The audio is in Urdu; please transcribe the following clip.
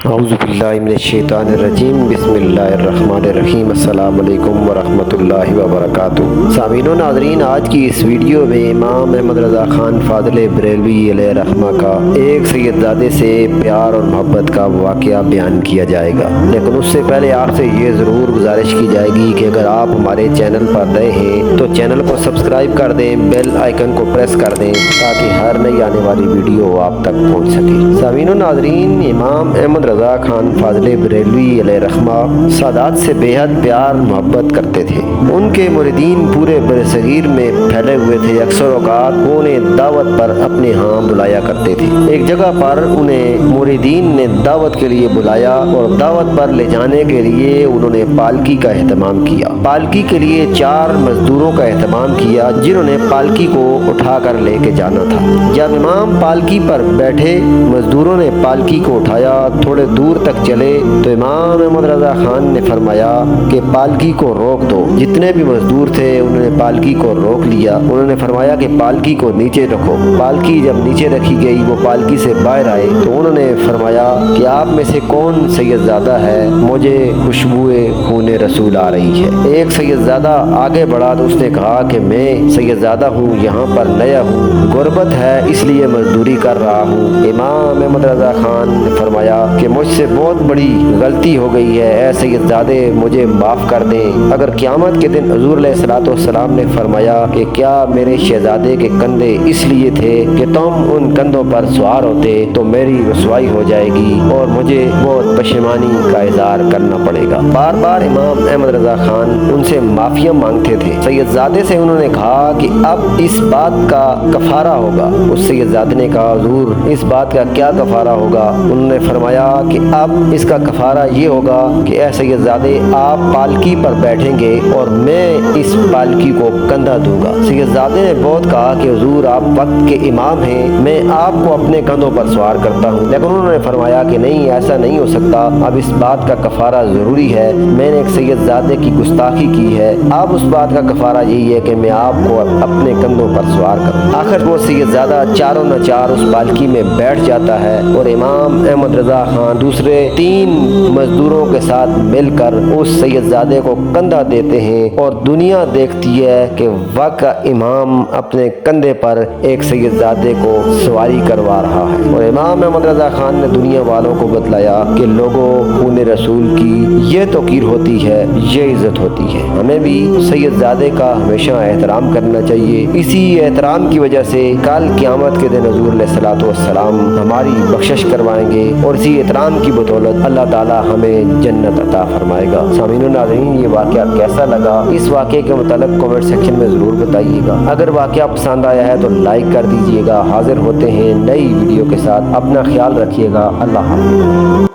اعوذ باللہ من الشیطان الرجیم بسم اللہ الرحمن الرحیم السلام علیکم ورحمۃ اللہ وبرکاتہ۔ سامعین و ناظرین، آج کی اس ویڈیو میں امام احمد رضا خان فاضل بریلوی علیہ رحمہ کا ایک سیدزادے سے پیار اور محبت کا واقعہ بیان کیا جائے گا، لیکن اس سے پہلے آپ سے یہ ضرور گزارش کی جائے گی کہ اگر آپ ہمارے چینل پر نئے ہیں تو چینل کو سبسکرائب کر دیں، بیل آئیکن کو پریس کر دیں تاکہ ہر نئی آنے والی ویڈیو آپ تک پہنچ سکے۔ سامعین و ناظرین، امام احمد رضا خان فاضل بریلوی علیہ رحمہ سادات سے بے حد پیار محبت کرتے تھے۔ ان کے مریدین پورے برصغیر میں پھیلے ہوئے تھے۔ اکثر اوقات انہیں دعوت پر اپنے ہاں بلایا کرتے تھے۔ ایک جگہ پر انہیں مریدین نے دعوت کے لیے بلایا اور دعوت پر لے جانے کے لیے انہوں نے پالکی کا اہتمام کیا۔ پالکی کے لیے 4 مزدوروں کا اہتمام کیا جنہوں نے پالکی کو اٹھا کر لے کے جانا تھا۔ جب امام پالکی پر بیٹھے، مزدوروں نے پالکی کو اٹھایا، تھوڑے دور تک چلے تو امام احمد رضا خان نے فرمایا کہ پالکی کو روک دو۔ جتنے بھی مزدور تھے انہوں نے پالکی کو روک لیا۔ انہوں نے فرمایا کہ پالکی کو نیچے رکھو۔ پالکی جب نیچے رکھی گئی، وہ پالکی سے باہر آئے تو انہوں نے فرمایا کہ آپ میں سے کون سیدزادہ ہے؟ مجھے خوشبوئے خون رسول آ رہی ہے۔ ایک سیدزادہ آگے بڑھا تو اس نے کہا کہ میں سیدزادہ ہوں، یہاں پر نیا ہوں، غربت ہے اس لیے مزدوری کر رہا ہوں۔ امام احمد رضا خان نے فرمایا کہ مجھ سے بہت بڑی غلطی ہو گئی ہے، اے سیدزادے مجھے معاف کر دیں۔ اگر قیامت کے دن حضور علیہ الصلوۃ والسلام نے فرمایا کہ کیا میرے شہزادے کے کندھے اس لیے تھے کہ تم ان کندھوں پر سوار ہوتے تو میری رسوائی ہو جائے گی اور مجھے بہت پشیمانی کا اظہار کرنا پڑے گا۔ بار بار امام احمد رضا خان ان سے معافیاں مانگتے تھے۔ سیدزادے سے انہوں نے کہا کہ اب اس بات کا کفارہ ہوگا۔ اس سیدزادے نے کہا حضور اس بات کا کیا کفارہ ہوگا؟ انہوں نے فرمایا کہ اب اس کا کفارہ یہ ہوگا کہ اے سیدزادے آپ پالکی پر بیٹھیں گے اور میں اس پالکی کو کندھا دوں گا۔ سیدزادے نے بہت کہا کہ حضور آپ وقت کے امام ہیں، میں آپ کو اپنے کندھوں پر سوار کرتا ہوں، لیکن انہوں نے فرمایا کہ نہیں، ایسا نہیں ہو سکتا، اب اس بات کا کفارہ ضروری ہے، میں نے ایک سیدزادے کی گستاخی کی ہے، اب اس بات کا کفارہ یہی ہے کہ میں آپ کو اپنے کندھوں پر سوار کروں۔ آخر وہ سیدزادہ چاروں نہ چار اس پالکی میں بیٹھ جاتا ہے اور امام احمد رضا خان دوسرے 3 مزدوروں کے ساتھ مل کر اس سیدزادے کو کندھا دیتے ہیں اور دنیا دیکھتی ہے کہ واقع امام اپنے کندھے پر ایک سیدزادے کو سواری کروا رہا ہے۔ اور امام احمد رضا خان نے دنیا والوں کو بتلایا کہ لوگوں خون رسول کی یہ توقیر ہوتی ہے، یہ عزت ہوتی ہے، ہمیں بھی سیدزادے کا ہمیشہ احترام کرنا چاہیے۔ اسی احترام کی وجہ سے کل قیامت کے دن حضور علیہ الصلوۃ والسلام ہماری بخشش کروائیں گے اور اسی احترام کی بدولت اللہ تعالی ہمیں جنت عطا فرمائے گا۔ سامعین و ناظرین، یہ واقعہ کیسا لگا؟ اس واقعے کے متعلق کمنٹ سیکشن میں ضرور بتائیے گا۔ اگر واقعہ پسند آیا ہے تو لائک کر دیجیے گا۔ حاضر ہوتے ہیں نئی ویڈیو کے ساتھ، اپنا خیال رکھیے گا۔ اللہ حافظ۔